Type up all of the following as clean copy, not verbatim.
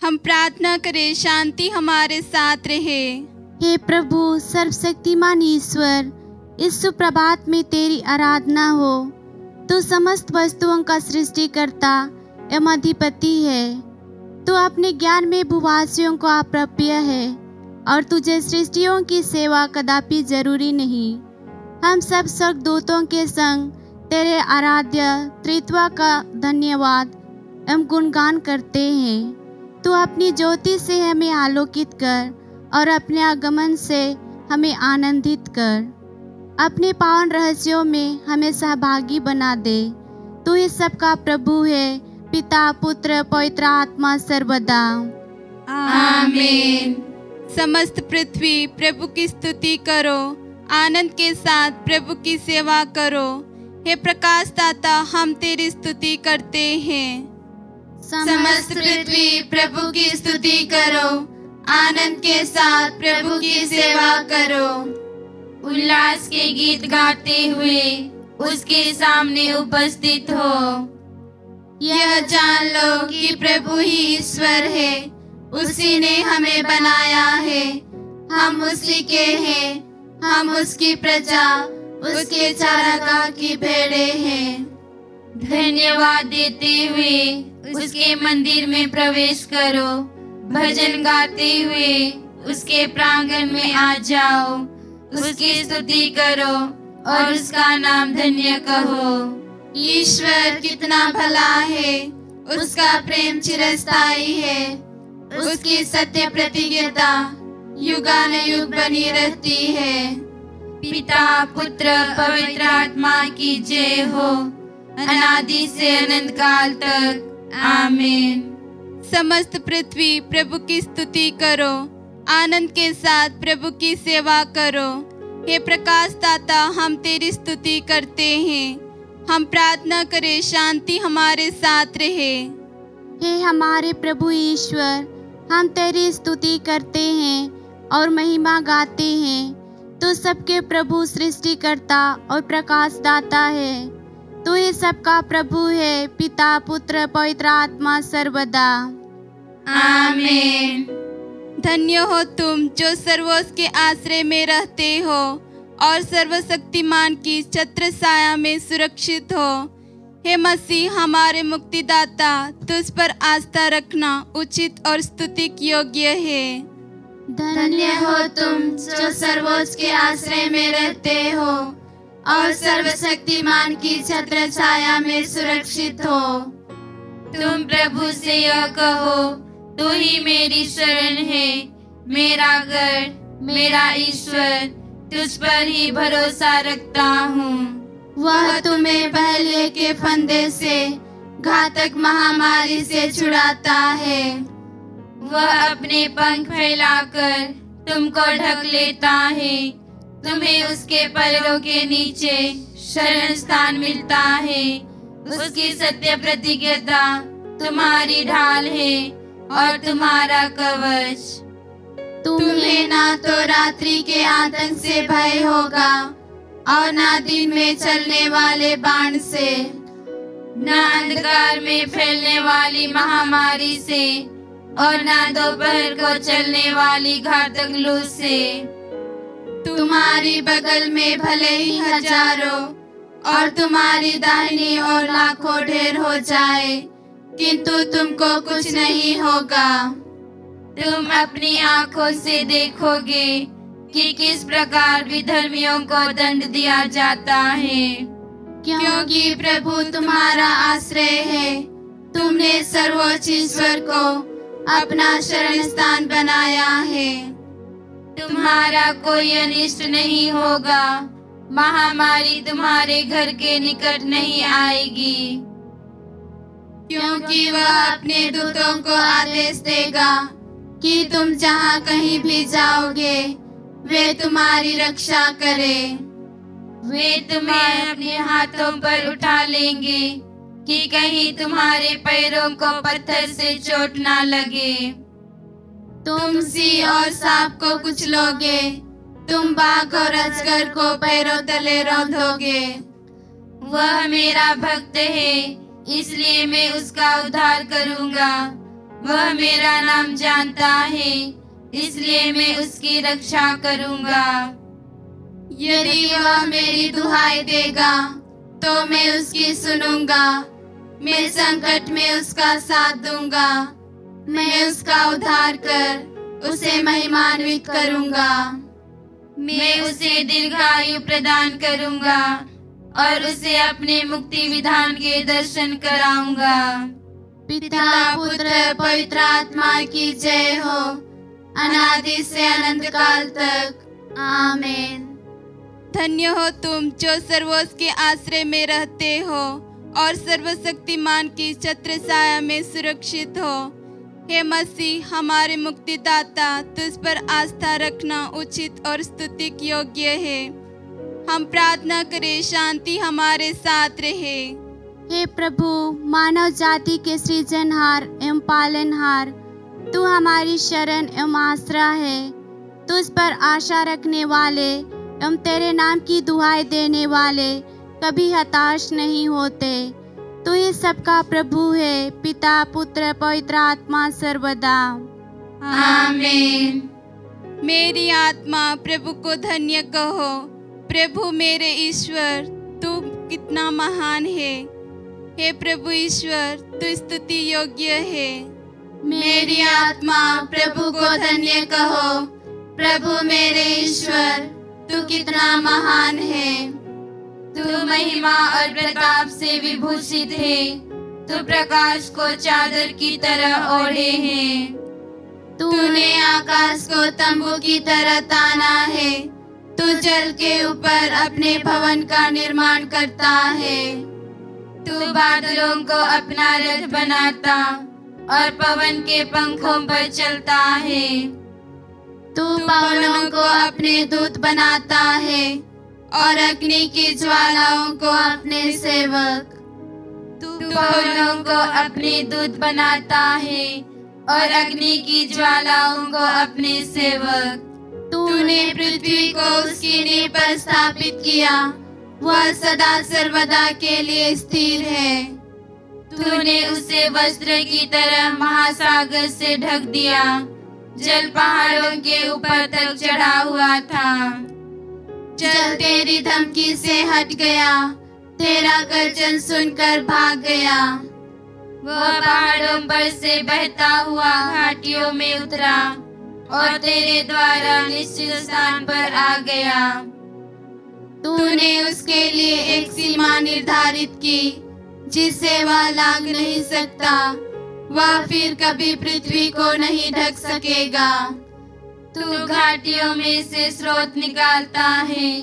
हम प्रार्थना करें शांति हमारे साथ रहे। हे प्रभु सर्वशक्तिमान ईश्वर, इस सुप्रभात में तेरी आराधना हो। तू समस्त वस्तुओं का सृष्टिकर्ता एवं अधिपति है। तू अपने ज्ञान में भूवासियों को अप्राप्य है और तुझे सृष्टियों की सेवा कदापि जरूरी नहीं। हम सब स्वर्गदूतों के संग तेरे आराध्य त्रित्व का धन्यवाद एवं गुणगान करते हैं। तू अपनी ज्योति से हमें आलोकित कर और अपने आगमन से हमें आनंदित कर। अपने पावन रहस्यों में हमें सहभागी बना दे। तू इस सब का प्रभु है, पिता पुत्र पवित्र आत्मा सर्वदा। आमीन। समस्त पृथ्वी प्रभु की स्तुति करो, आनंद के साथ प्रभु की सेवा करो। हे प्रकाश दाता, हम तेरी स्तुति करते हैं। समस्त पृथ्वी प्रभु की स्तुति करो, आनंद के साथ प्रभु की सेवा करो। उल्लास के गीत गाते हुए उसके सामने उपस्थित हो। यह जान लो कि प्रभु ही ईश्वर है, उसी ने हमें बनाया है। हम उसी के हैं, हम उसकी प्रजा, उसके चारागाह की भेड़ें हैं। धन्यवाद देते हुए उसके मंदिर में प्रवेश करो। भजन गाते हुए उसके प्रांगण में आ जाओ। उसकी स्तुति करो और उसका नाम धन्य कहो। ईश्वर कितना भला है, उसका प्रेम चिरस्थायी है। उसकी सत्य प्रतिज्ञा युगानुयुग बनी रहती है। पिता पुत्र पवित्र आत्मा की जय हो, अनादि से अनंत काल तक। आमीन। समस्त पृथ्वी प्रभु की स्तुति करो, आनंद के साथ प्रभु की सेवा करो। हे प्रकाश दाता, हम तेरी स्तुति करते हैं। हम प्रार्थना करें शांति हमारे साथ रहे। हे हमारे प्रभु ईश्वर, हम तेरी स्तुति करते हैं और महिमा गाते हैं। तू सबके प्रभु सृष्टिकर्ता और प्रकाश दाता है। तू ही सबका प्रभु है, पिता पुत्र पवित्र आत्मा सर्वदा। आमीन। धन्य हो तुम जो सर्वोच्च के आश्रय में रहते हो और सर्वशक्तिमान की छत्र छाया में सुरक्षित हो। हे मसीह हमारे मुक्तिदाता, तुझ पर आस्था रखना उचित और स्तुति योग्य है। धन्य हो तुम जो सर्वोच्च के आश्रय में रहते हो और सर्वशक्तिमान की छत्र छाया में सुरक्षित हो। तुम प्रभु से यह कहो, तू ही मेरी शरण है, मेरा गढ़, मेरा ईश्वर, तुझ पर ही भरोसा रखता हूँ। वह तुम्हें पहले के फंदे से, घातक महामारी से छुड़ाता है। वह अपने पंख फैलाकर तुमको ढक लेता है। तुम्हें उसके पैरों के नीचे शरण स्थान मिलता है। उसकी सत्य प्रतिज्ञा तुम्हारी ढाल है और तुम्हारा कवच। तुम्हें ना तो रात्रि के आतंक से भय होगा और ना दिन में चलने वाले बाण से, ना अंधकार में फैलने वाली महामारी से और ना दोपहर को चलने वाली घातक लू से। तुम्हारी बगल में भले ही हजारों और तुम्हारी दाहिनी ओर लाखों ढेर हो जाए, किंतु तुमको कुछ नहीं होगा। तुम अपनी आंखों से देखोगे कि किस प्रकार विधर्मियों को दंड दिया जाता है, क्योंकि प्रभु तुम्हारा आश्रय है। तुमने सर्वोच्च ईश्वर को अपना शरण स्थान बनाया है। तुम्हारा कोई अनिष्ट नहीं होगा, महामारी तुम्हारे घर के निकट नहीं आएगी, क्योंकि वह अपने दूतों को आदेश देगा कि तुम जहाँ कहीं भी जाओगे वे तुम्हारी रक्षा करें। वे तुम्हें अपने हाथों पर उठा लेंगे कि कहीं तुम्हारे पैरों को पत्थर से चोट ना लगे। तुम सिंह और सांप को कुचलोगे, तुम बाघ और अजगर को पैरों तले रौंदोगे। वह मेरा भक्त है, इसलिए मैं उसका उद्धार करूंगा। वह मेरा नाम जानता है, इसलिए मैं उसकी रक्षा करूंगा। यदि वह मेरी दुहाई देगा तो मैं उसकी सुनूंगा। मैं संकट में उसका साथ दूंगा। मैं उसका उद्धार कर उसे महिमान्वित करूंगा। मैं उसे दीर्घायु प्रदान करूंगा और उसे अपने मुक्ति विधान के दर्शन कराऊंगा। पिता पुत्र पवित्र आत्मा की जय हो, अनादि से अनंत काल तक। आमीन। धन्य हो तुम जो सर्वोच्च के आश्रय में रहते हो और सर्वशक्तिमान की छत्र छाया में सुरक्षित हो। हे मसीह हमारे मुक्तिदाता, तुझ पर आस्था रखना उचित और स्तुति योग्य है। हम प्रार्थना करें, शांति हमारे साथ रहे। हे प्रभु, मानव जाति के सृजनहार एवं पालनहार, तू हमारी शरण एवं आसरा है। तुझ पर आशा रखने वाले एवं तेरे नाम की दुहाई देने वाले कभी हताश नहीं होते। तू ही सबका प्रभु है, पिता पुत्र पवित्र आत्मा सर्वदा। आमीन। मेरी आत्मा प्रभु को धन्य कहो। प्रभु मेरे ईश्वर, तू कितना महान है। हे प्रभु ईश्वर, तू स्तुति योग्य है। मेरी आत्मा प्रभु को धन्य कहो। प्रभु मेरे ईश्वर, तू कितना महान है। तू महिमा और प्रताप से विभूषित है। तू प्रकाश को चादर की तरह ओढ़े है। तूने आकाश को तंबू की तरह ताना है। तू जल के ऊपर अपने भवन का निर्माण करता है। तू बादलों को अपना रथ बनाता और पवन के पंखों पर चलता है। तू पवनों को अपने दूत बनाता है और अग्नि की ज्वालाओं को अपने सेवक। तू पवनों को अपने दूत बनाता है और अग्नि की ज्वालाओं को अपने सेवक। तूने पृथ्वी को उसकी नींव पर स्थापित किया, वह सदा सर्वदा के लिए स्थिर है। तूने उसे वस्त्र की तरह महासागर से ढक दिया। जल पहाड़ों के ऊपर तक चढ़ा हुआ था। जल तेरी धमकी से हट गया, तेरा गर्जन सुनकर भाग गया। वह पहाड़ों पर से बहता हुआ घाटियों में उतरा और तेरे द्वारा निश्चित स्थान पर आ गया। तूने उसके लिए एक सीमा निर्धारित की जिसे वह लांघ नहीं सकता। वह फिर कभी पृथ्वी को नहीं ढक सकेगा। तू घाटियों में से स्रोत निकालता है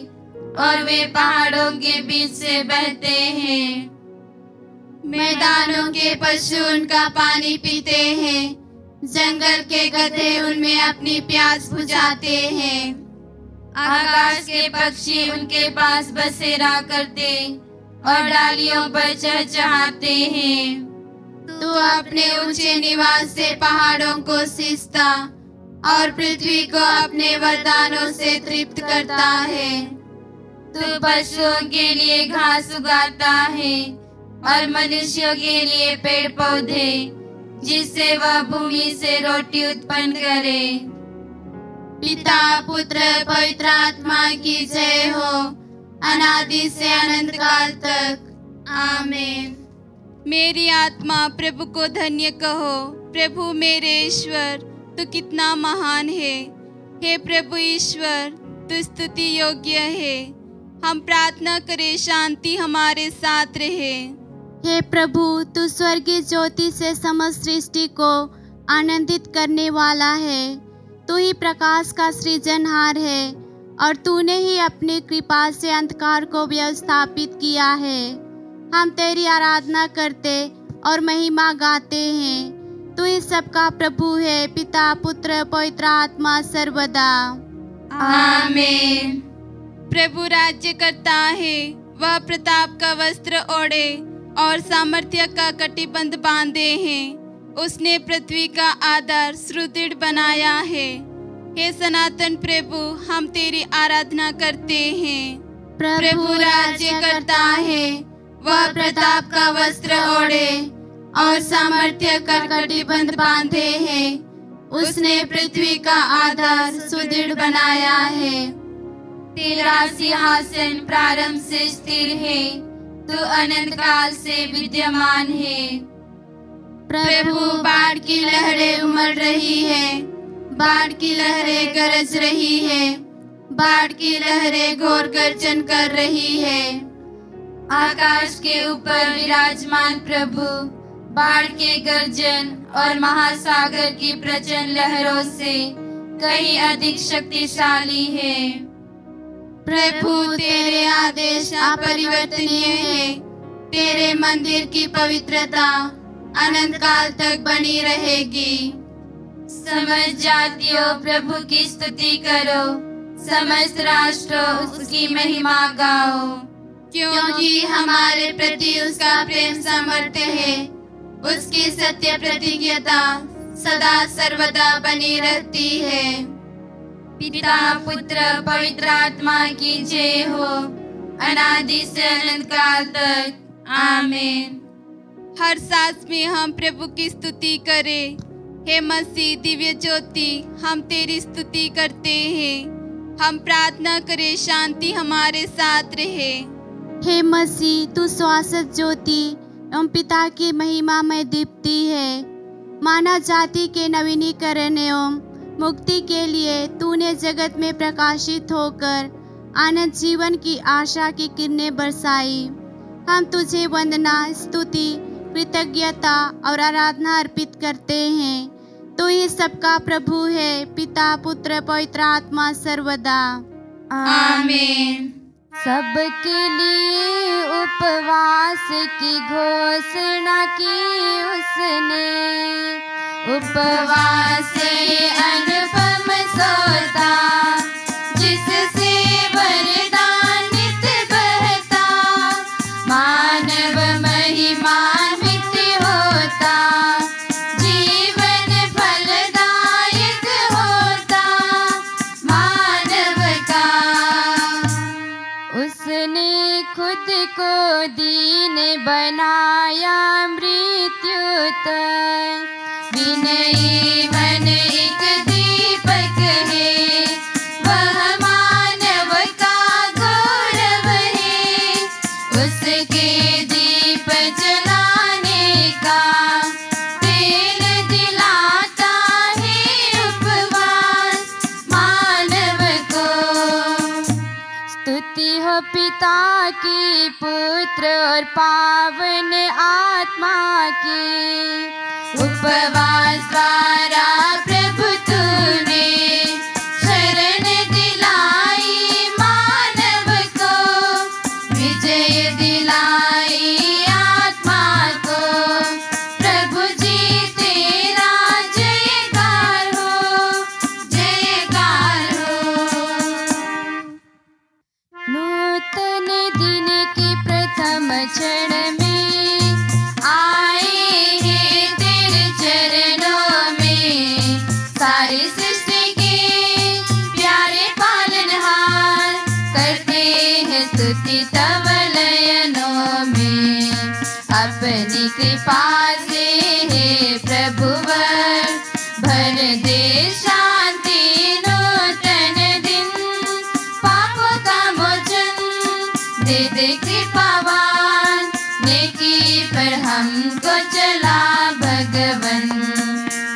और वे पहाड़ों के बीच से बहते हैं। मैदानों के पशु उनका पानी पीते हैं। जंगल के गधे उनमें अपनी प्यास बुझाते हैं। आकाश के पक्षी उनके पास बसेरा करते और डालियों पर चहचहाते हैं। तू अपने ऊंचे निवास से पहाड़ों को सींचता और पृथ्वी को अपने वरदानों से तृप्त करता है। तू पशुओं के लिए घास उगाता है और मनुष्यों के लिए पेड़ पौधे, जिससे वह भूमि से रोटी उत्पन्न करे। पिता पुत्र पवित्र आत्मा की जय हो, अनादि से अनंत काल तक। आमीन। मेरी आत्मा प्रभु को धन्य कहो। प्रभु मेरे ईश्वर, तू कितना महान है। हे प्रभु ईश्वर, तू स्तुति योग्य है। हम प्रार्थना करें, शांति हमारे साथ रहे। हे प्रभु, तू स्वर्गीय ज्योति से समस्त सृष्टि को आनंदित करने वाला है। तू ही प्रकाश का सृजनहार है और तूने ही अपनी कृपा से अंधकार को व्यवस्थापित किया है। हम तेरी आराधना करते और महिमा गाते हैं। तू ही सबका प्रभु है, पिता पुत्र पवित्र आत्मा सर्वदा। आमीन। प्रभु राज्य करता है। वह प्रताप का वस्त्र ओढ़े और सामर्थ्य का कटिबंध बांधे हैं। उसने पृथ्वी का आधार सुदृढ़ बनाया है। हे सनातन प्रभु, हम तेरी आराधना करते हैं। प्रभु राज्य करता है। वह प्रताप का वस्त्र ओढ़े और सामर्थ्य का कटिबंध बांधे हैं। उसने पृथ्वी का आधार सुदृढ़ बनाया है। तेरा सिंहासन प्रारंभ से स्थिर है, तू अनंत काल से विद्यमान है। प्रभु, बाढ़ की लहरें उमड़ रही है, बाढ़ की लहरें गरज रही है, बाढ़ की लहरें घोर गर्जन कर रही है। आकाश के ऊपर विराजमान प्रभु बाढ़ के गर्जन और महासागर की प्रचंड लहरों से कहीं अधिक शक्तिशाली है। प्रभु, तेरे आदेश अपरिवर्तनीय है। तेरे मंदिर की पवित्रता अनंत काल तक बनी रहेगी। समस्त जातियों प्रभु की स्तुति करो, समस्त राष्ट्रों उसकी महिमा गाओ। क्योंकि हमारे प्रति उसका प्रेम सामर्थ्य है, उसकी सत्य प्रतिज्ञता सदा सर्वदा बनी रहती है। पिता पुत्र पवित्र आत्मा की जय हो, अनादि से अनंत काल तक। आमीन। हर सांस में हम प्रभु की स्तुति करें। हे मसीह दिव्य ज्योति, हम तेरी स्तुति करते हैं। हम प्रार्थना करें, शांति हमारे साथ रहे। हे मसीह, तू शाश्वत ज्योति एवं पिता की महिमा में दीप्ति है। मानव जाति के नवीनीकरण एवं मुक्ति के लिए तूने जगत में प्रकाशित होकर आनंद जीवन की आशा की किरणें बरसाई। हम तुझे वंदना, स्तुति, कृतज्ञता और आराधना अर्पित करते हैं। तो ये सबका प्रभु है, पिता पुत्र पवित्र आत्मा सर्वदा। आमीन। सबके लिए उपवास की घोषणा की उसने, उपवास अनुपम सोता, जिससे वरदान नित बहता, मानव महिमान्वित होता, जीवन फलदायक होता मानव का। उसने खुद को दीन बनाया मृत्यु तक, विनयी मन एक दीपक है, वह मानव का गौरव है। उसके दीप जलाने का तेल दिलाता है उपवास मानव को। स्तुति हो पिता की, पुत्र और पावन आत्मा की। उपवास द्वारा प्रभु तूने शरण दिलाई मानव को, विजय दिलाई आत्मा को। प्रभु जी तेरा जयकार हो, जयकार हो। नूतन दिन की प्रथम क्षण में आए हैं तेरे चरणों में, सारी सृष्टि के प्यारे पालनहार, करते हैं स्तुति तब लयनों में। अपनी कृपा से हे प्रभुवर भर दे शांति नूतन दिन, पापों का मोचन दे दे कृपावान, नेकी पर हमको चला भगवन।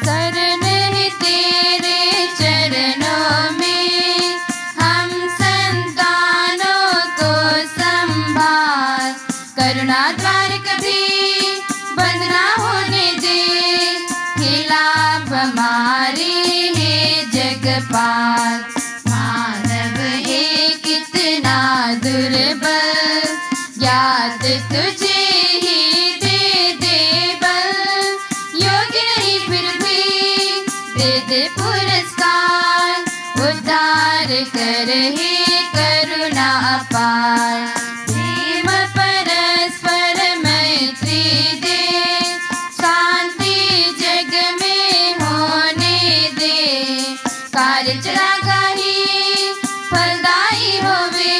शरण है तेरे चरणों में, हम संतानों को संभाल। करुणा द्वार कभी बंद ना होने दे, खिलाफ हमारे है जगपाल। मानव है कितना दुर्बल, ज्ञात तुझे ही दे दे बल। योग्य नहीं फिर भी दे दे पुरस्कार, उद्धार कर हे करुणा अपार। प्रेम परस्पर मैत्री दे, शांति जग में होने दे। कार्य चलागाही फलदायी होवे,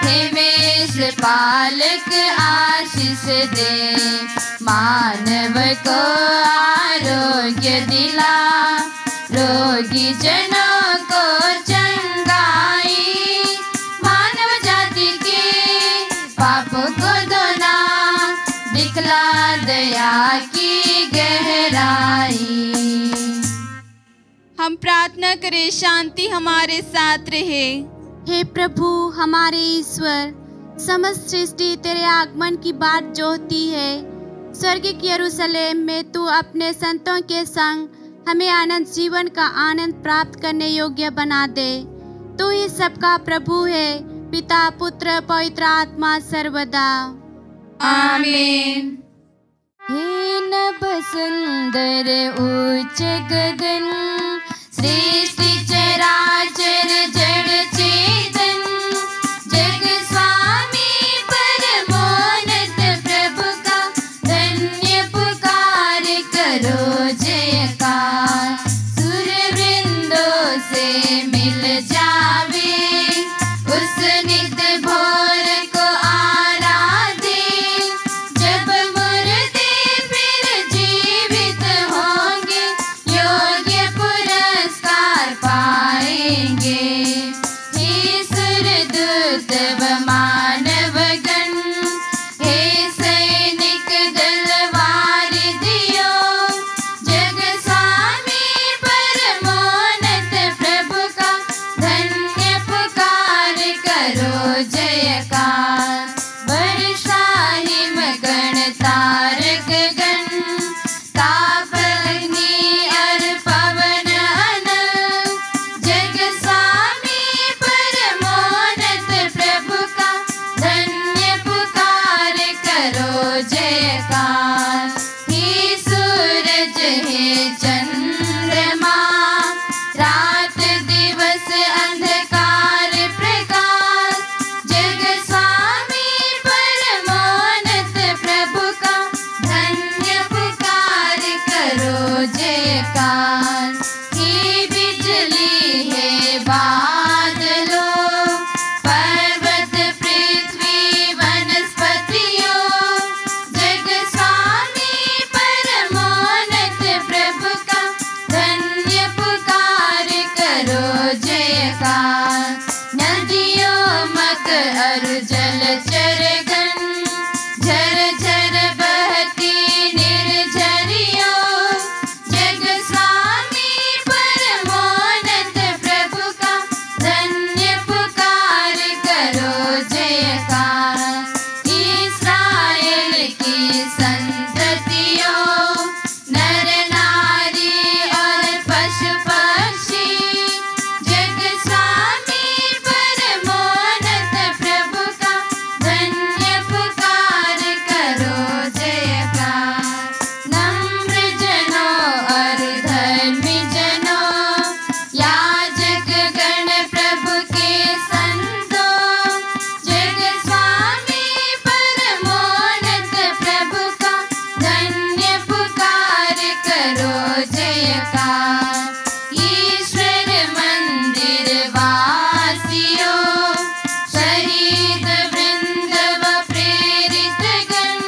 हे मेष पालक आशीष दे। मानव को आरोग्य दिला, रोगी जनों को चंगाई, मानव जाति के पाप को धोना, दिखला दया की गहराई। हम प्रार्थना करें, शांति हमारे साथ रहे। हे प्रभु हमारे ईश्वर, समस्त सृष्टि तेरे आगमन की बाट जोहती है। स्वर्गीय यरूशलेम में तू अपने संतों के संग हमें अनंत जीवन का आनंद प्राप्त करने योग्य बना दे। तू ही सबका प्रभु है, पिता पुत्र पवित्र आत्मा सर्वदा। आमीन। हे नभ सुंदर उच्च गगन, सृष्टि चराचर जड़ चेतन, जग स्वामी परमोन्नत प्रभु का धन्य पुकार करो जयकार। सुर वृंदों से मिल जावे उस नित भोर को आराधे, जब मुर्दे फिर जीवित होंगे, योग्य पुरस्कार पाएंगे। हे सुरदूत व मानवगण, हे सैनिक दलवार दियो, जग स्वामी परमोन्नत प्रभु का धन्य पुकार करो जयकार। वर्षा हिमगण तारक गण, ताप अग्नि और पवन अनल, जग स्वामी परमोन्नत प्रभु का धन्य पुकार करो जयकार। हे सूरज हे चंद्रमा, रात दिवस अंधकार प्रकाश, जग स्वामी परमोन्नत प्रभु का धन्य पुकार करो जयकार। हे बिजली हे बादलों, पर्वत पृथ्वी वनस्पतियों, जग स्वामी परमोन्नत प्रभु का धन्य पुकार करो जयकार। नदियों मक और जलचर गण, झरझर बहती निर्झरियों, जग स्वामी परमोन्नत प्रभु का धन्य पुकार करो जयकार। इस्राएल की संततियों, नर नारी और पशु पक्षी, जग स्वामी परमोन्नत प्रभु का धन्य पुकार करो जयकार। नम्र जनों और धर्मी जनों, याजक गण प्रभु के संतों, जग स्वामी परमोन्नत प्रभु का धन्य पुकार करो जयकार। ईश्वर मंदिर वासियों, शहीद वृंद व प्रेरित गण,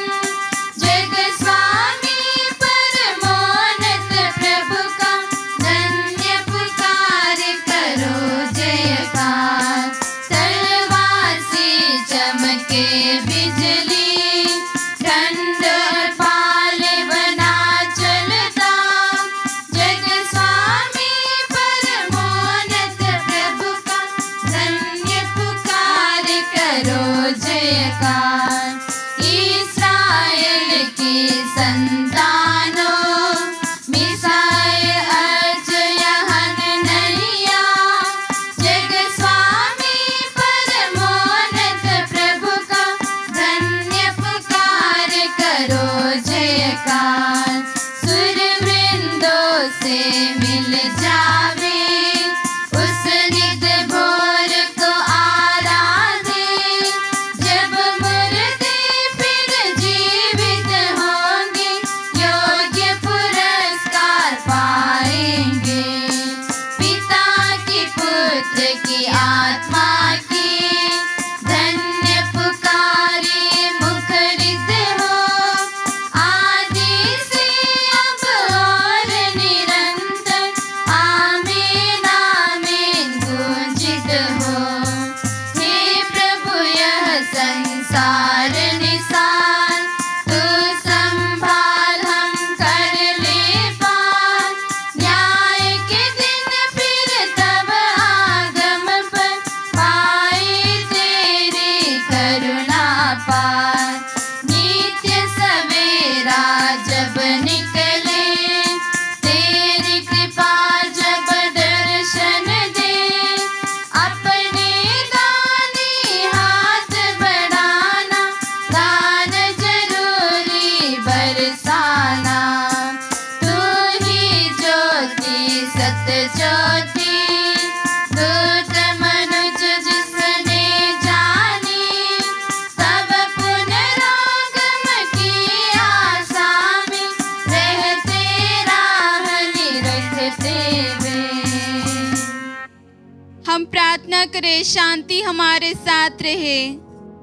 जग स्वामी परमोन्नत प्रभु का धन्य पुकार करो जयकार। तलवार से चमके बिजली, ठंड और पालवना चलता, जग स्वामी परमोन्नत प्रभु का धन्य पुकार करो जयकार। इस्राएल की संतानों, मिसाएल अर्ज हननैया, जग स्वामी परमोन्नत प्रभु का धन्य पुकार करो जयकार। सुर वृंदों से मिल जावे उस नित भोर को आराधे, जब मुर्दे फिर जीवित होंगे, योग्य पुरस्कार पाएंगे। पिता की पुत्र की आत्मा की धन्य पुकारी मुखरित हो, आदि से हम प्रार्थना करें, शांति हमारे साथ रहे।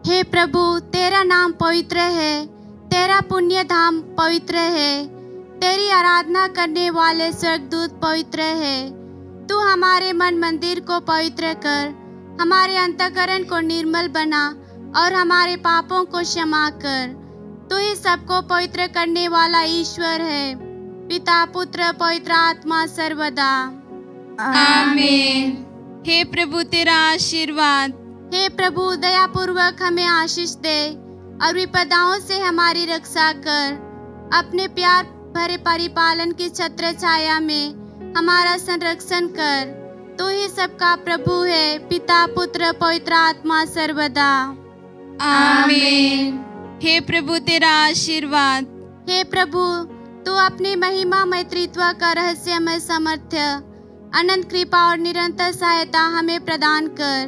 हे प्रभु, तेरा नाम पवित्र है, तेरा पुण्य धाम पवित्र है, तेरी आराधना करने वाले स्वर्गदूत पवित्र है। तू हमारे मन मंदिर को पवित्र कर, हमारे अंतःकरण को निर्मल बना और हमारे पापों को क्षमा कर। तू ही सबको पवित्र करने वाला ईश्वर है, पिता, पुत्र, पवित्र आत्मा सर्वदा। आमीन। हे प्रभु, तेरा आशीर्वाद। हे प्रभु, दया पूर्वक हमें आशीष दे और विपदाओं से हमारी रक्षा कर। अपने प्यार भरे परिपालन की छत्र छाया में हमारा संरक्षण कर। तू ही सबका प्रभु है, पिता, पुत्र, पवित्र आत्मा सर्वदा। आमीन। हे प्रभु, तेरा आशीर्वाद। हे प्रभु, तू अपनी महिमा मैत्रित्व का रहस्यमय सामर्थ्य, अनंत कृपा और निरंतर सहायता हमें प्रदान कर।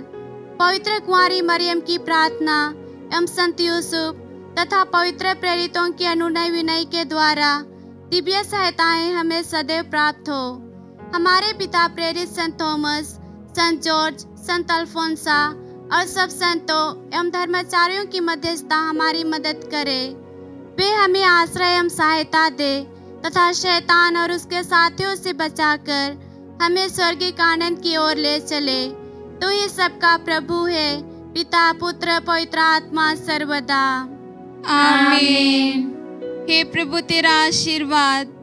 पवित्र कुंवारी मरियम की प्रार्थना एवं संत यूसुफ तथा पवित्र प्रेरितों की अनुनय विनय के द्वारा दिव्य सहायताएं हमें सदैव प्राप्त हो। हमारे पिता प्रेरित संत थॉमस, संत जॉर्ज, संत अल्फोंसा और सब संतों एवं धर्माचार्यों की मध्यस्थता हमारी मदद करे। वे हमें आश्रय एवं सहायता दे तथा शैतान और उसके साथियों से बचाकर हमें स्वर्गिक आनंद की ओर ले चले। तो ये सबका प्रभु है, पिता, पुत्र, पवित्र आत्मा सर्वदा। आमीन। हे प्रभु, तेरा आशीर्वाद।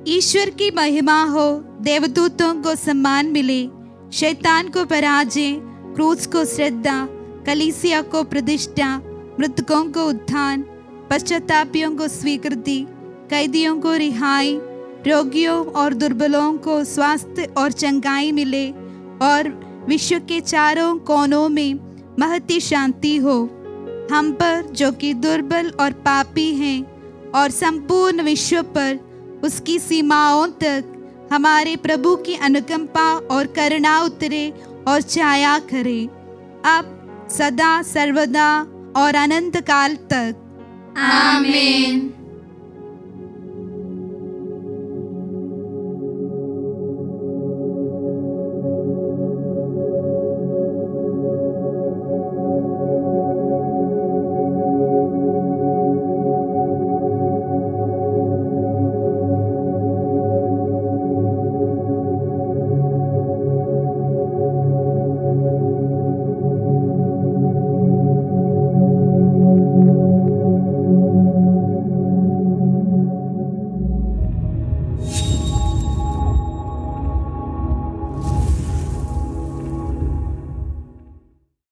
ईश्वर की महिमा हो, देवदूतों को सम्मान मिले, शैतान को पराजय, क्रूस को श्रद्धा, कलीसिया को प्रतिष्ठा, मृतकों को उत्थान, पश्चातापियों को स्वीकृति, कैदियों को रिहाई, रोगियों और दुर्बलों को स्वास्थ्य और चंगाई मिले और विश्व के चारों कोनों में महती शांति हो। हम पर जो कि दुर्बल और पापी हैं और संपूर्ण विश्व पर उसकी सीमाओं तक हमारे प्रभु की अनुकंपा और करुणा उतरे और छाया करे, अब, सदा, सर्वदा और अनंत काल तक। आमीन।